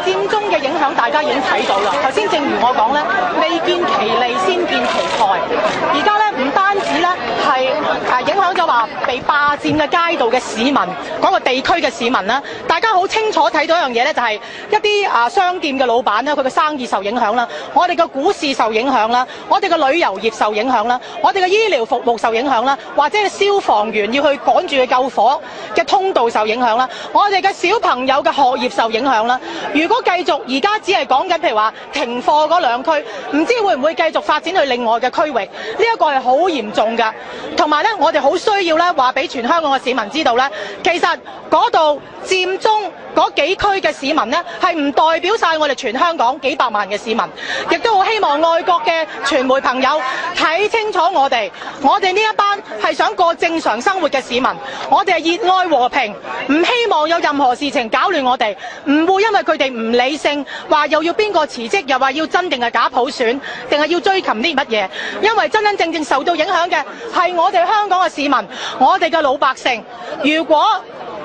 佔中嘅影響大家已經睇到啦。頭先正如我講咧，未見其利先見其害。而家咧唔單止咧係影響咗話被霸佔嘅街道嘅市民，嗰個地區嘅市民啦，大家好清楚睇到一樣嘢咧，就係一啲商店嘅老闆咧，佢嘅生意受影響啦，我哋嘅股市受影響啦，我哋嘅旅遊業受影響啦，我哋嘅醫療服務受影響啦，或者係消防員要去趕住去救火嘅通道受影響啦，我哋嘅小朋友嘅學業受影響啦。如果繼續而家只係講緊譬如話停課嗰兩區，唔知會唔會繼續發展去另外嘅區域？呢一個係好嚴重㗎。同埋咧，我哋好需要咧話俾全香港嘅市民知道咧，其實嗰度佔中嗰幾區嘅市民咧係唔代表晒我哋全香港幾百萬嘅市民，亦都好希望外國嘅傳媒朋友睇清楚我哋呢一班係想過正常生活嘅市民，我哋係熱愛和平，唔希望有任何事情搞亂我哋，唔會因為佢哋唔理性，話又要邊個辭職，又話要真定係假普選，定係要追求啲乜嘢？因為真真正正受到影響嘅係我哋香港嘅市民，我哋嘅老百姓。如果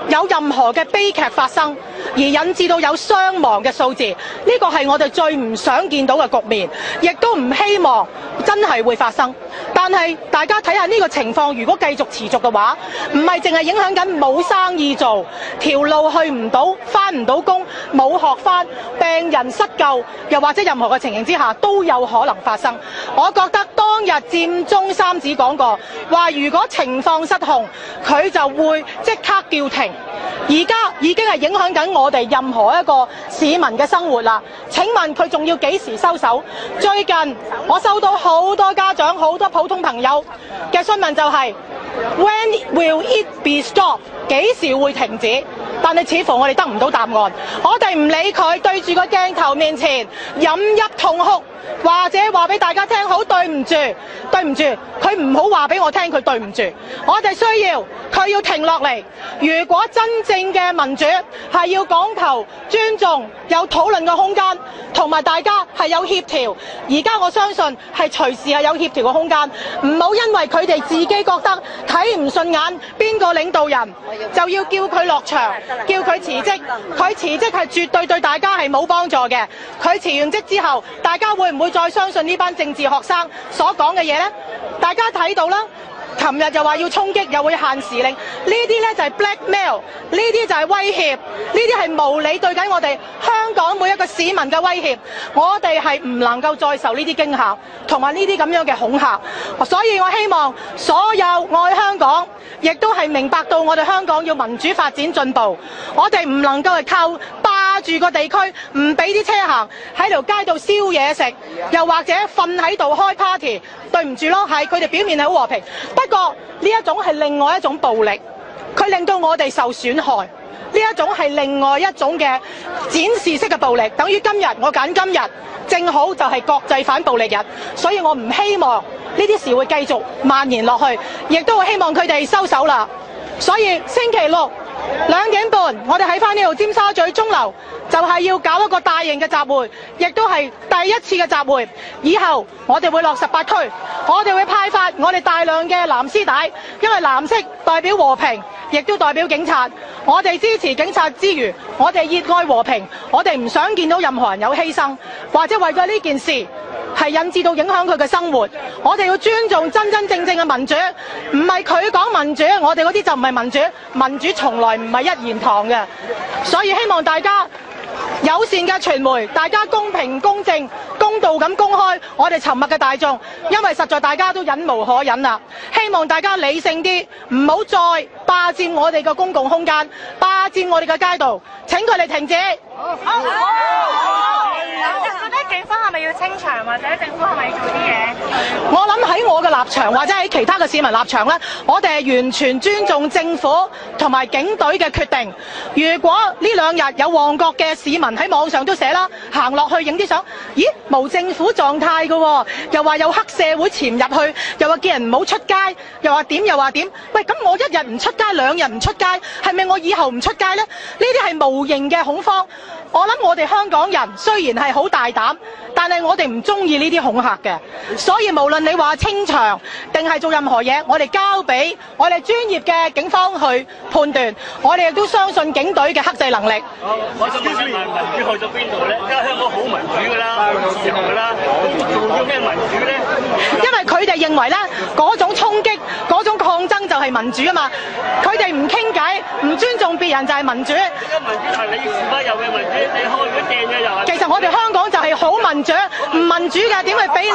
有任何嘅悲劇發生，而引致到有傷亡嘅數字，呢個係我哋最唔想見到嘅局面，亦都唔希望真係會發生。但係大家睇下呢個情況，如果繼續持續嘅話，唔係淨係影響緊冇生意做，條路去唔到，返唔到工，冇學返，病人失救，又或者任何嘅情形之下都有可能發生。我覺得當日佔中三子講過，話如果情況失控，佢就會即刻叫停。而家已經係影響緊我哋任何一個市民嘅生活啦。請問佢仲要幾時收手？最近我收到好多家長、好多普通朋友嘅詢問就係：When will it be stopped？ 幾時會停止？但係似乎我哋得唔到答案。我哋唔理佢，對住個鏡頭面前飲泣痛哭，或者話俾大家聽好對唔住，對唔住，佢唔好話俾我聽佢對唔住。我哋需要佢要停落嚟。如果真正嘅民主係要講求尊重、有討論嘅空間，同埋大家係有協調。而家我相信係隨時係有協調嘅空間，唔好因為佢哋自己覺得睇唔順眼邊個領導人，就要叫佢落場，叫佢辭職。佢辭職係絕對對大家係冇幫助嘅。佢辭完職之後，大家會唔會再相信呢班政治學生所講嘅嘢呢？大家睇到啦。琴日又話要衝擊，又會限時令，呢啲呢就係 blackmail， 呢啲就係威脅，呢啲係無理對緊我哋香港每一個市民嘅威脅。我哋係唔能夠再受呢啲驚嚇，同埋呢啲咁樣嘅恐嚇。所以我希望所有愛香港，亦都係明白到我哋香港要民主發展進步，我哋唔能夠係靠霸住個地區，唔俾啲車行，喺條街度燒嘢食，又或者瞓喺度開 party。對唔住咯，係佢哋表面係好和平，不過呢一種係另外一種暴力，佢令到我哋受損害。呢一種係另外一種嘅展示式嘅暴力，等於今日我揀今日，正好就係國際反暴力日，所以我唔希望呢啲事會繼續蔓延落去，亦都會希望佢哋收手啦。所以星期六2點半，我哋喺返呢度尖沙咀鐘樓，就係要搞一個大型嘅集會，亦都係第一次嘅集會。以後我哋會落18區，我哋會派發我哋大量嘅藍絲帶，因為藍色代表和平，亦都代表警察。我哋支持警察之餘，我哋熱愛和平，我哋唔想見到任何人有犧牲，或者為咗呢件事係引致到影響佢嘅生活。我哋要尊重真真正正嘅民主，唔係佢講民主，我哋嗰啲就唔係民主。民主從來唔係一言堂嘅，所以希望大家友善嘅傳媒，大家公平公正公道咁公開我哋沉默嘅大眾，因為實在大家都忍無可忍啦。希望大家理性啲，唔好再霸佔我哋嘅公共空間，霸佔我哋嘅街道。請佢哋停止。覺得警方係咪要清場，或者政府係咪要做啲嘢？我諗喺我嘅立場，或者喺其他嘅市民立場呢，我哋係完全尊重政府同埋警隊嘅決定。如果呢2日有旺角嘅市民喺網上都寫啦，行落去影啲相，咦，無政府狀態㗎喎，又話有黑社會潛入去，又話叫人唔好出街，又話點又話點。喂，咁我1日唔出街，2日唔出街，係咪我以後唔出街呢？呢啲係無形嘅恐慌。我諗我哋香港人雖然係好大大膽，但係我哋唔中意呢啲恐嚇嘅，所以無論你話清場定係做任何嘢，我哋交俾我哋專業嘅警方去判斷，我哋亦都相信警隊嘅克制能力。我想問民主去咗邊度咧？而家香港好民主㗎啦，自由㗎啦，仲要咩民主咧？因為佢哋認為咧，嗰種衝擊、嗰種抗爭就係民主啊嘛，佢哋唔傾偈、唔尊重別人就係民主。而家民主係你示威又嘅民主，你開會掟嘅又係。其實我哋香港就係好民主，唔民主嘅點會俾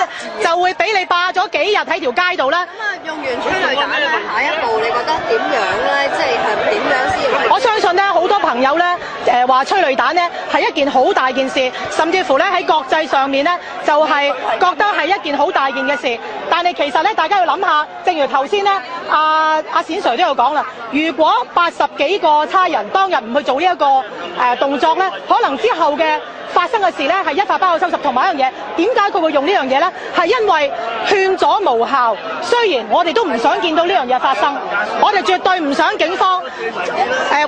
就會俾你霸咗幾日喺條街度咧？咁啊，用完催淚彈咧，下一步你覺得點樣咧？即係點樣先會？我相信咧，好多朋友咧話催淚彈咧係一件好大件事，甚至乎咧喺國際上面咧就係覺得係一件好大件嘅事。但係其實咧，大家要諗下，正如頭先咧，阿冼 Sir 都有講啦，如果80幾個差人當日唔去做呢一個動作咧，可能之後嘅發生嘅事咧係一發不可收拾。同埋一樣嘢，點解佢會用呢樣嘢咧？係因為勸阻無效。雖然我哋都唔想見到呢樣嘢發生，我哋絕對唔想警方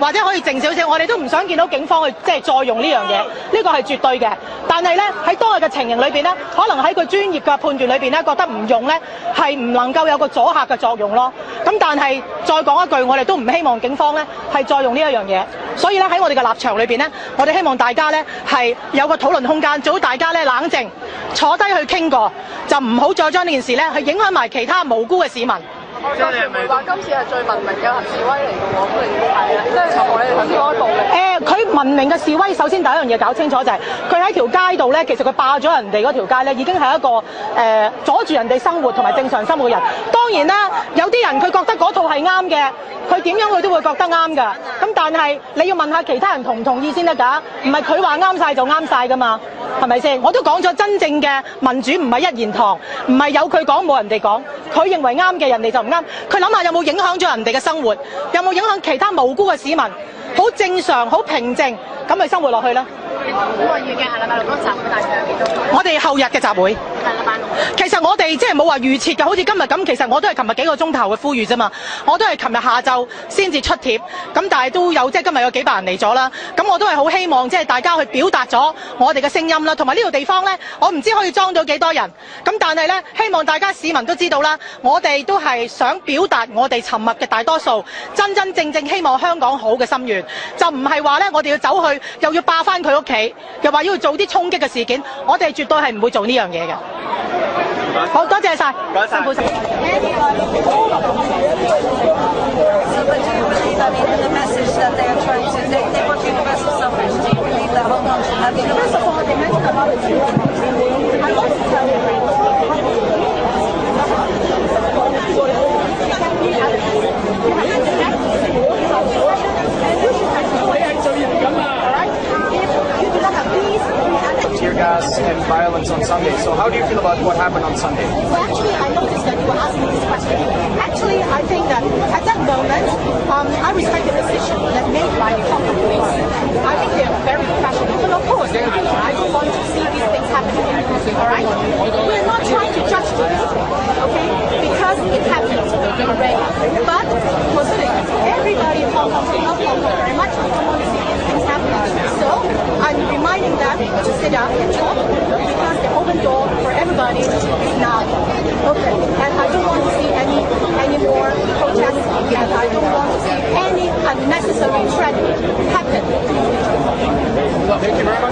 或者可以靜少少，我哋都唔想見到警方去即係再用呢樣嘢，呢個係絕對嘅。但係咧喺當日嘅情形裏邊咧，可能喺佢專業嘅判斷裏邊咧，覺得唔用咧係唔能夠有個阻嚇嘅作用咯。咁但係再講一句，我哋都唔希望警方咧係再用呢一樣嘢。所以咧喺我哋嘅立場裏邊咧，我哋希望大家咧係有個討論空間，最好大家咧冷靜坐低去傾過，就唔好再將呢件事咧去影響埋其他無辜嘅市民。就傳媒話今次係最文明嘅示威嚟嘅喎，咁你點睇啊？即係從你哋頭先嗰一步嘅。佢文明嘅示威，首先第一樣嘢搞清楚就係佢喺條街度咧，其實佢霸咗人哋嗰條街咧，已經係一個阻住人哋生活同埋正常生活嘅人。當然啦，有啲人佢覺得嗰套係啱嘅，佢點樣佢都會覺得啱㗎。咁但係你要問下其他人同唔同意先得㗎，唔係佢話啱晒就啱晒㗎嘛，係咪先？我都講咗，真正嘅民主唔係一言堂，唔係有佢講冇人哋講，佢認為啱嘅人哋就唔啱。佢諗下有冇影響咗人哋嘅生活，有冇影響其他無辜嘅市民，好正常、好平靜咁咪生活落去啦。咁我預計下禮拜六嗰集會大概有幾多？我哋後日嘅集會。其實我哋即係冇話預設嘅，好似今日咁。其實我都係琴日幾個鐘頭嘅呼籲啫嘛。我都係琴日下晝先至出帖，咁但係都有即係今日有幾百人嚟咗啦。咁我都係好希望即係大家去表達咗我哋嘅聲音啦。同埋呢個地方呢，我唔知可以裝到幾多人。咁但係呢，希望大家市民都知道啦，我哋都係想表達我哋沉默嘅大多數，真真正正希望香港好嘅心願，就唔係話呢，我哋要走去又要霸翻佢屋企，又話要做啲衝擊嘅事件，我哋絕對係唔會做呢樣嘢嘅。好多謝晒，辛苦晒。Tear gas and violence on Sunday. So how do you feel about what happened on Sunday? Well, actually, I noticed that you were asking this question. Actually, I think that at that moment, I respect the decision that made by the Hong Kong police. I think they are very professional. But of course, I don't want to see these things happening. All right? We're not trying to judge this, okay? Because it happened already. But considering everybody in Hong Kong love Hong Kong very much, we don't want to see these things happening. So I'm reminding them to sit down and talk because the open door for everybody is now. Okay, and I don't want to see any more protests, and I don't want to see any unnecessary tragedy happen. Thank you very much.